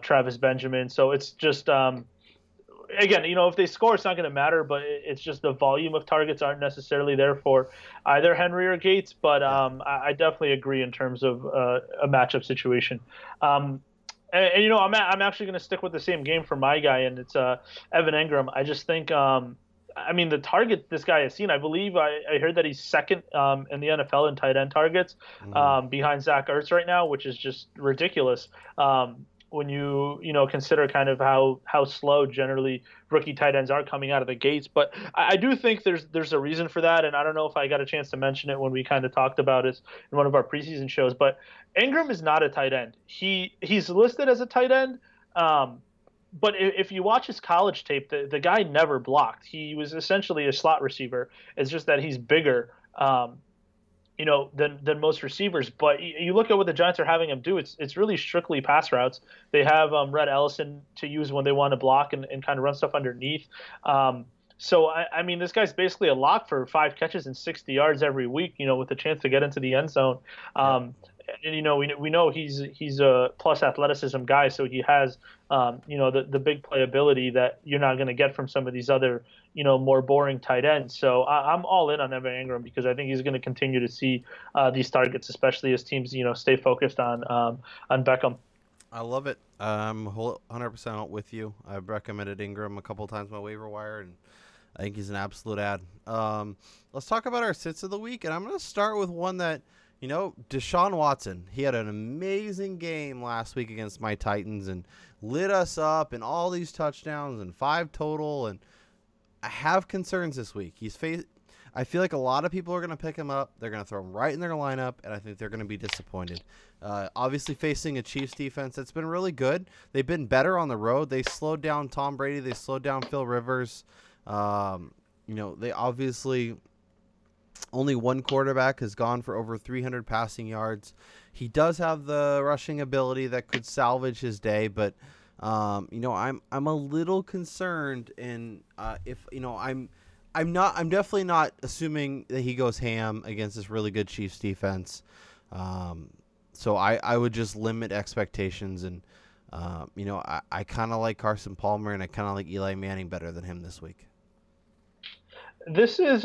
Travis Benjamin. So it's just, again, if they score, it's not going to matter. But it's just the volume of targets aren't necessarily there for either Henry or Gates. But I definitely agree in terms of a matchup situation. And I'm actually going to stick with the same game for my guy, and it's Evan Engram. I just think, the target this guy has seen, I believe I heard that he's second in the NFL in tight end targets, behind Zach Ertz right now, which is just ridiculous. When you consider kind of how slow generally rookie tight ends are coming out of the gates. But I do think there's a reason for that, and I don't know if I got a chance to mention it when we kind of talked about it in one of our preseason shows. But Engram is not a tight end. He's listed as a tight end, but if you watch his college tape, the guy never blocked. He was essentially a slot receiver. It's just that he's bigger. Than most receivers. But you look at what the Giants are having him do, it's really strictly pass routes. They have Rhett Ellison to use when they want to block and kind of run stuff underneath. So, this guy's basically a lock for 5 catches and 60 yards every week, with a chance to get into the end zone. And, we know he's a plus athleticism guy, so he has, the big playability that you're not going to get from some of these other, more boring tight ends. So I'm all in on Evan Engram because I think he's going to continue to see these targets, especially as teams, stay focused on Beckham. I love it. I'm 100% with you. I've recommended Engram a couple times on my waiver wire, and I think he's an absolute ad. Let's talk about our sits of the week, and I'm going to start with one that, Deshaun Watson. He had an amazing game last week against my Titans and lit us up and all these touchdowns and 5 total, and I have concerns this week. I feel like a lot of people are going to pick him up. They're going to throw him right in their lineup, and I think they're going to be disappointed. Obviously, facing a Chiefs defense that's been really good. They've been better on the road. They slowed down Tom Brady. They slowed down Phil Rivers. They obviously only one quarterback has gone for over 300 passing yards. He does have the rushing ability that could salvage his day, but I'm a little concerned, and I'm definitely not assuming that he goes ham against this really good Chiefs defense. So I would just limit expectations, and I kind of like Carson Palmer, and I kind of like Eli Manning better than him this week. This is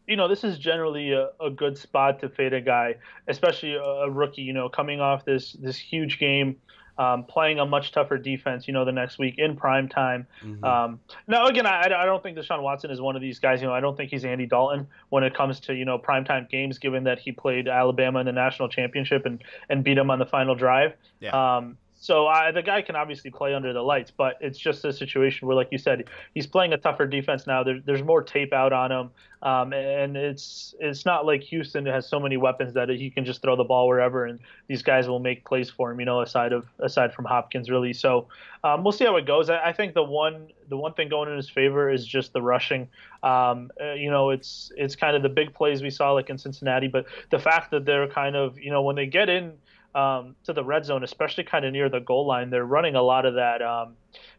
this is generally a good spot to fade a guy, especially a rookie, coming off this huge game, playing a much tougher defense, the next week in prime time. Mm-hmm. Now, again, I don't think Deshaun Watson is one of these guys. I don't think he's Andy Dalton when it comes to, primetime games, given that he played Alabama in the national championship and beat them on the final drive. Yeah. So the guy can obviously play under the lights, but it's just a situation where, like you said, he's playing a tougher defense now. There's more tape out on him, and it's not like Houston has so many weapons that he can just throw the ball wherever, and these guys will make plays for him. Aside from Hopkins, really. So we'll see how it goes. I think the one thing going in his favor is just the rushing. It's kind of the big plays we saw like in Cincinnati, but the fact that they're kind of when they get in to the red zone, especially kind of near the goal line, they're running a lot of that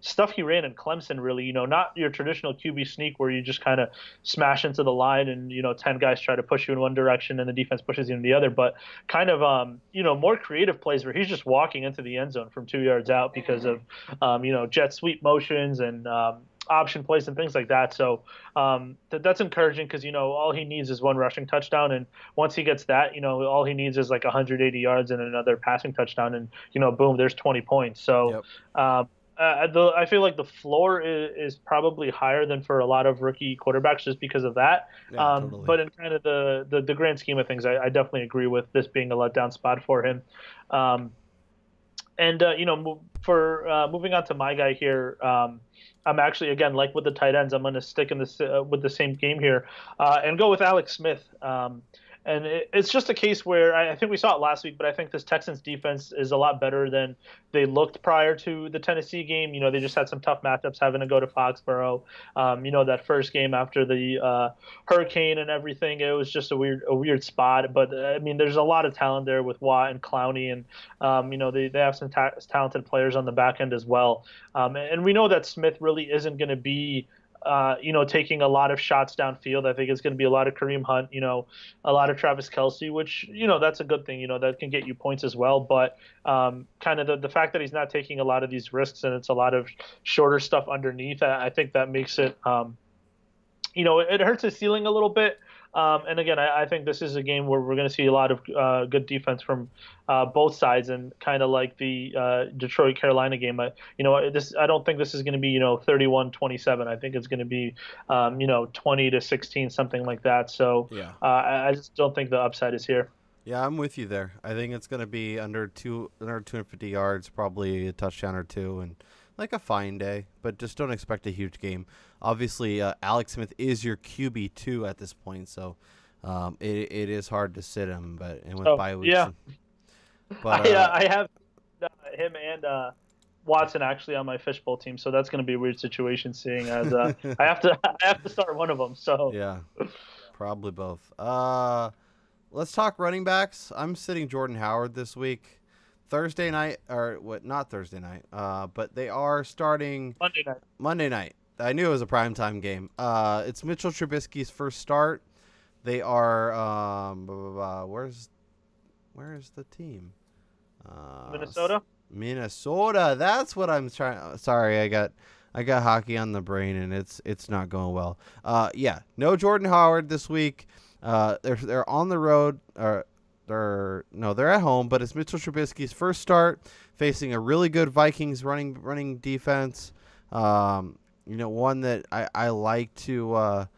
stuff he ran in Clemson, really, not your traditional QB sneak where you just kind of smash into the line and, 10 guys try to push you in one direction and the defense pushes you in the other, but kind of, more creative plays where he's just walking into the end zone from 2 yards out because of, jet sweep motions and option plays and things like that. So that's encouraging because, all he needs is one rushing touchdown. And once he gets that, all he needs is like 180 yards and another passing touchdown. And, boom, there's 20 points. So I feel like the floor is probably higher than for a lot of rookie quarterbacks just because of that. Yeah, totally. But in kind of the grand scheme of things, I definitely agree with this being a letdown spot for him. For moving on to my guy here, I'm actually, again, like with the tight ends, I'm going to stick in this with the same game here and go with Alex Smith. And it's just a case where I think we saw it last week, but I think this Texans defense is a lot better than they looked prior to the Tennessee game. They just had some tough matchups having to go to Foxborough. That first game after the hurricane and everything, it was just a weird spot. But I mean, there's a lot of talent there with Watt and Clowney, and they have some talented players on the back end as well. And we know that Smith really isn't going to be taking a lot of shots downfield. I think it's going to be a lot of Kareem Hunt, a lot of Travis Kelce, which, that's a good thing, that can get you points as well. But kind of the fact that he's not taking a lot of these risks and it's a lot of shorter stuff underneath, I think that makes it, it hurts his ceiling a little bit. And again, I think this is a game where we're going to see a lot of good defense from both sides, and kind of like the Detroit-Carolina game. I don't think this is going to be 31-27. I think it's going to be 20-16, something like that. So yeah. I just don't think the upside is here. Yeah, I'm with you there. I think it's going to be under 250 yards, probably a touchdown or two, and like a fine day, but just don't expect a huge game. Obviously, Alex Smith is your QB2 at this point, so it is hard to sit him. But and with bye weeks, yeah. But I have him and Watson actually on my fishbowl team, so that's going to be a weird situation. Seeing as I have to start one of them. So yeah, probably both. Let's talk running backs. I'm sitting Jordan Howard this week. Thursday night, or what? Not Thursday night. But they are starting Monday night. I knew it was a primetime game. It's Mitchell Trubisky's first start. They are where's the team? Minnesota. Minnesota. That's what I'm trying. Sorry, I got hockey on the brain, and it's not going well. Yeah, no Jordan Howard this week. They're on the road. They're at home, but it's Mitchell Trubisky's first start facing a really good Vikings running defense. One that I like to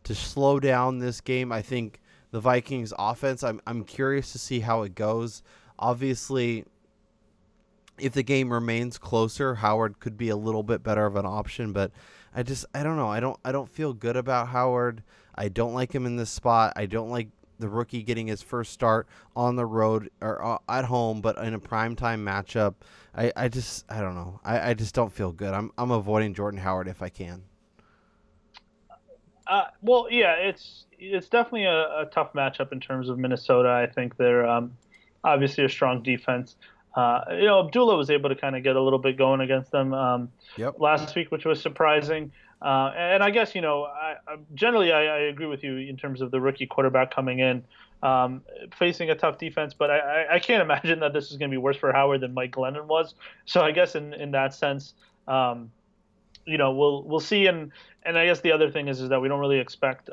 slow down this game. I think the Vikings offense, I'm curious to see how it goes. Obviously, if the game remains closer, Howard could be a little bit better of an option, but I don't know. I don't feel good about Howard. I don't like him in this spot. I don't like the rookie getting his first start on the road or at home, but in a primetime matchup. I don't know. I just don't feel good. I'm avoiding Jordan Howard if I can. Well, yeah, it's definitely a tough matchup in terms of Minnesota. I think they're obviously a strong defense. Abdullah was able to kind of get a little bit going against them last week, which was surprising. And I guess, generally I agree with you in terms of the rookie quarterback coming in, facing a tough defense, but I can't imagine that this is going to be worse for Howard than Mike Glennon was. So I guess in that sense, we'll see. And I guess the other thing is that we don't really expect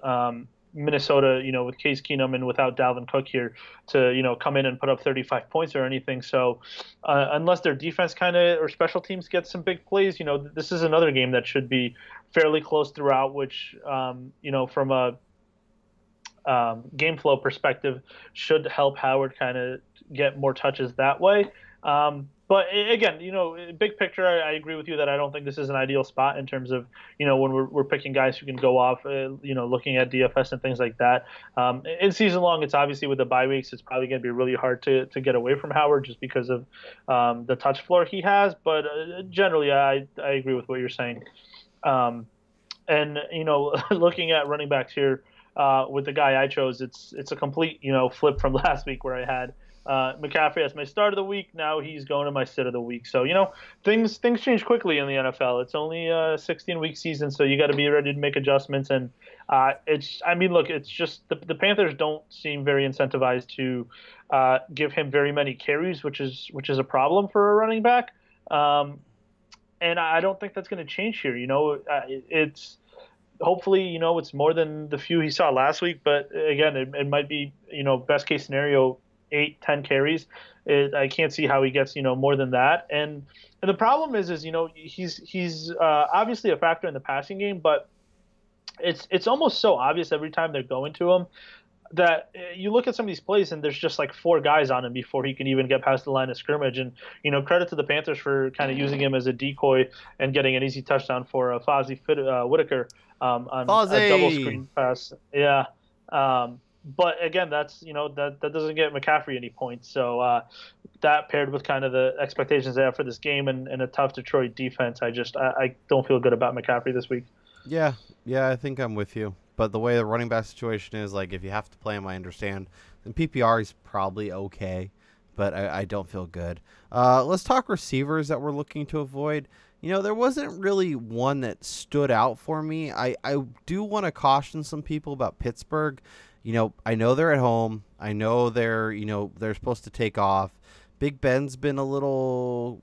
Minnesota, with Case Keenum and without Dalvin Cook here to, come in and put up 35 points or anything. So unless their defense or special teams get some big plays, this is another game that should be fairly close throughout, which, from a game flow perspective should help Howard kind of get more touches that way. But again, big picture, I agree with you that I don't think this is an ideal spot in terms of, when we're picking guys who can go off, looking at DFS and things like that. In season long, it's obviously with the bye weeks, it's probably going to be really hard to get away from Howard just because of the touch floor he has. But generally, I agree with what you're saying. And, looking at running backs here with the guy I chose, it's a complete, flip from last week where I had McCaffrey as my start of the week. Now he's going to my sit of the week. So, things change quickly in the NFL. It's only a 16-week season, so you got to be ready to make adjustments. And it's just the Panthers don't seem very incentivized to give him very many carries, which is a problem for a running back. And I don't think that's going to change here. It's hopefully, it's more than the few he saw last week. But again, it might be, best case scenario, 8-10 carries. I can't see how he gets, more than that. And the problem is he's obviously a factor in the passing game, but it's almost so obvious every time they're going to him that you look at some of these plays and there's just like 4 guys on him before he can even get past the line of scrimmage. And, credit to the Panthers for kind of using him as a decoy and getting an easy touchdown for Fozzie Whitaker on a double screen pass. Yeah. But again, that's that doesn't get McCaffrey any points. So that paired with kind of the expectations they have for this game and a tough Detroit defense, I don't feel good about McCaffrey this week. Yeah, I think I'm with you. But the way the running back situation is, like, if you have to play him, I understand. And PPR is probably okay, but I don't feel good. Let's talk receivers that we're looking to avoid. There wasn't really one that stood out for me. I do want to caution some people about Pittsburgh. I know they're at home. I know they're supposed to take off. Big Ben's been a little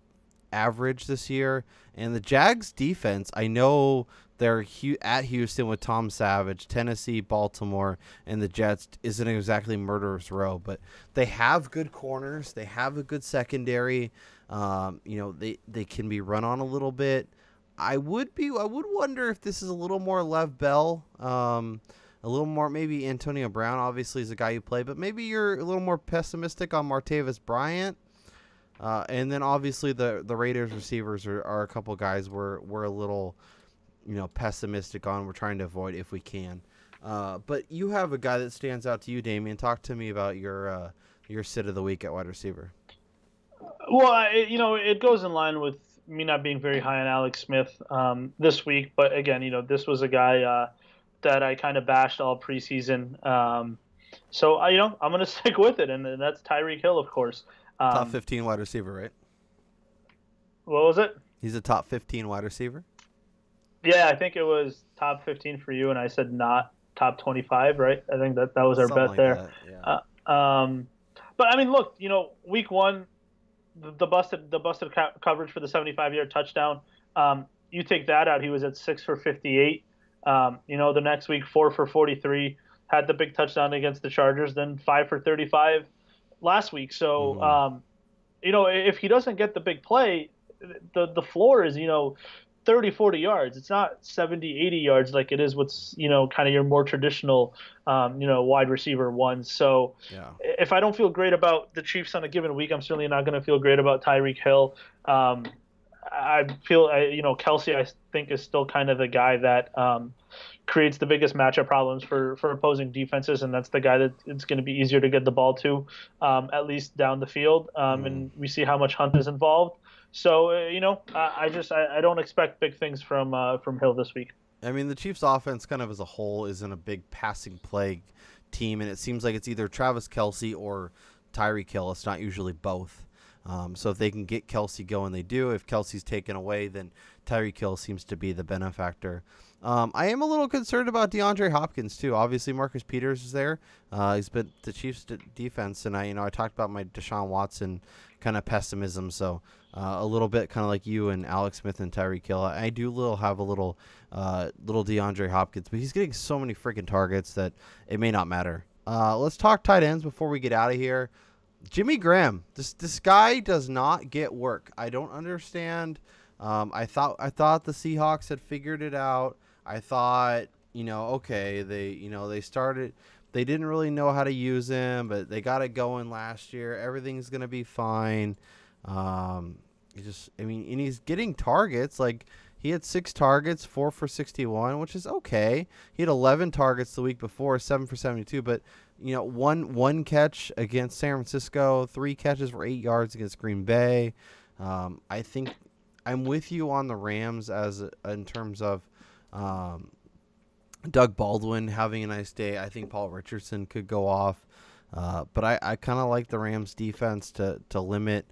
average this year. And the Jags defense, I know they're at Houston with Tom Savage, Tennessee, Baltimore, and the Jets isn't exactly murderer's row, but they have good corners. They have a good secondary. They can be run on a little bit. I would wonder if this is a little more Lev Bell, a little more maybe Antonio Brown. Obviously, is a guy you play, but maybe you're a little more pessimistic on Martavis Bryant. And then obviously the Raiders receivers are a couple guys we're a little pessimistic on. We're trying to avoid if we can. But you have a guy that stands out to you, Damian. Talk to me about your sit of the week at wide receiver. Well, it goes in line with me not being very high on Alex Smith this week. But again, this was a guy that I kind of bashed all preseason. So I'm going to stick with it, and that's Tyreek Hill, of course. Top 15 wide receiver, right? What was it? He's a top 15 wide receiver? Yeah, I think it was top 15 for you, and I said not top 25, right? I think that was our bet there. Yeah. But I mean, look, week one, the busted coverage for the 75-yard touchdown. You take that out, he was at 6 for 58. The next week, 4 for 43, had the big touchdown against the Chargers, then 5 for 35 last week. So, if he doesn't get the big play, the floor is, 30, 40 yards. It's not 70, 80 yards like it is what's, kind of your more traditional, wide receiver ones. So if I don't feel great about the Chiefs on a given week, I'm certainly not going to feel great about Tyreek Hill. I feel, Kelsey, I think, is still kind of the guy that creates the biggest matchup problems for opposing defenses, and that's the guy that it's going to be easier to get the ball to, at least down the field. And we see how much Hunt is involved. So, I don't expect big things from Hill this week. I mean, the Chiefs' offense kind of as a whole isn't a big passing play team, and it seems like it's either Travis Kelce or Tyreek Hill. It's not usually both. So if they can get Kelsey going, they do. If Kelsey's taken away, then Tyreek Hill seems to be the benefactor. I am a little concerned about DeAndre Hopkins too. Obviously, Marcus Peters is there. He's been the Chiefs' defense, and I talked about my Deshaun Watson kind of pessimism. So a little bit kind of like you and Alex Smith and Tyreek Hill. I do have a little DeAndre Hopkins, but he's getting so many freaking targets that it may not matter. Let's talk tight ends before we get out of here. Jimmy Graham, this guy does not get work. I don't understand. I thought the Seahawks had figured it out. I thought, okay, they didn't really know how to use him, but they got it going last year. Everything's gonna be fine. And he's getting targets. Like, he had 6 targets, 4 for 61, which is okay. He had 11 targets the week before, 7 for 72, but one catch against San Francisco, 3 catches for 8 yards against Green Bay. I think I'm with you on the Rams in terms of Doug Baldwin having a nice day. I think Paul Richardson could go off, but I kind of like the Rams defense to limit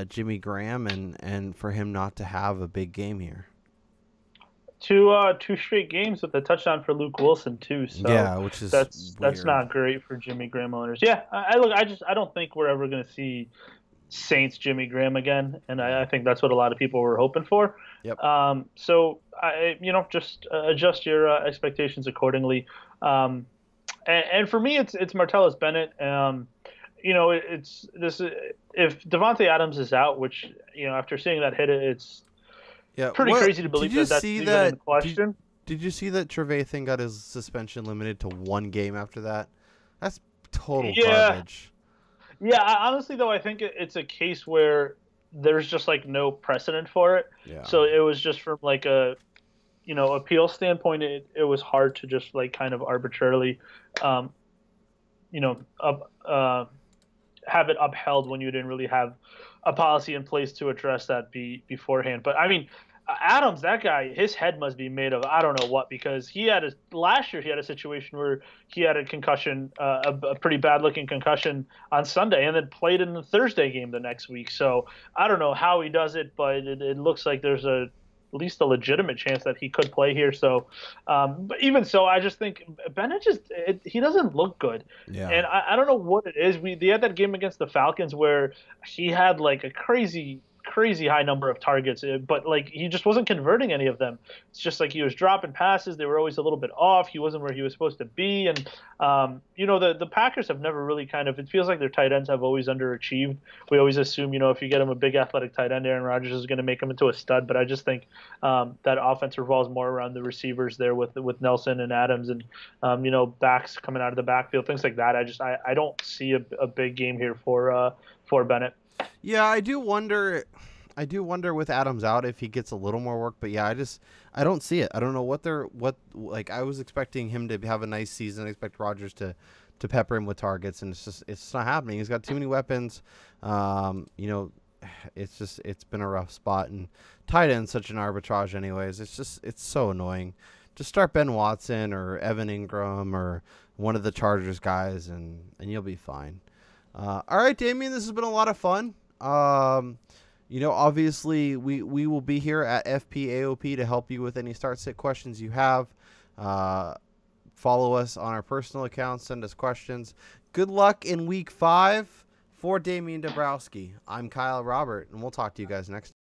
Jimmy Graham and for him not to have a big game here. 2 straight games with a touchdown for Luke Wilson too. So yeah, which is that's not great for Jimmy Graham owners. Yeah, I don't think we're ever going to see Saints Jimmy Graham again, and I think that's what a lot of people were hoping for. Yep. So just adjust your expectations accordingly. And for me, it's Martellus Bennett. It's this if Devontae Adams is out, which after seeing that hit, it's pretty crazy to believe that's even in question. Did you see that Trevathan got his suspension limited to 1 game after that? That's total garbage. Yeah, honestly, though, I think it's a case where there's just no precedent for it. Yeah. So it was just from a appeal standpoint, it was hard to just kind of arbitrarily have it upheld when you didn't really have a policy in place to address that beforehand. But I mean, Adams, that guy, his head must be made of I don't know what, because last year he had a situation where he had a concussion, a pretty bad looking concussion on Sunday, and then played in the Thursday game the next week. So I don't know how he does it, but it looks like there's at least a legitimate chance that he could play here. So, but even so, I just think Bennett he doesn't look good. Yeah. And I don't know what it is. They had that game against the Falcons where he had like a crazy high number of targets, but like he just wasn't converting any of them. It's just like he was dropping passes. They were always a little bit off. He wasn't where he was supposed to be. And, the Packers have never really it feels like their tight ends have always underachieved. We always assume, if you get him a big athletic tight end, Aaron Rodgers is going to make him into a stud. But I just think that offense revolves more around the receivers there with Nelson and Adams and, backs coming out of the backfield, things like that. I don't see a big game here for Bennett. Yeah, I do wonder with Adams out if he gets a little more work, but yeah, I don't see it. I don't know I was expecting him to have a nice season. I expect Rodgers to pepper him with targets, and it's not happening. He's got too many weapons. It's been a rough spot, and tight end's such an arbitrage anyways. It's so annoying. Just start Ben Watson or Evan Ingram or one of the Chargers guys, and you'll be fine. All right, Damien, this has been a lot of fun. Obviously we will be here at FPAOP to help you with any start-sit questions you have. Follow us on our personal accounts. Send us questions. Good luck in week 5 for Damien Dabrowski. I'm Kyle Robert, and we'll talk to you guys next time.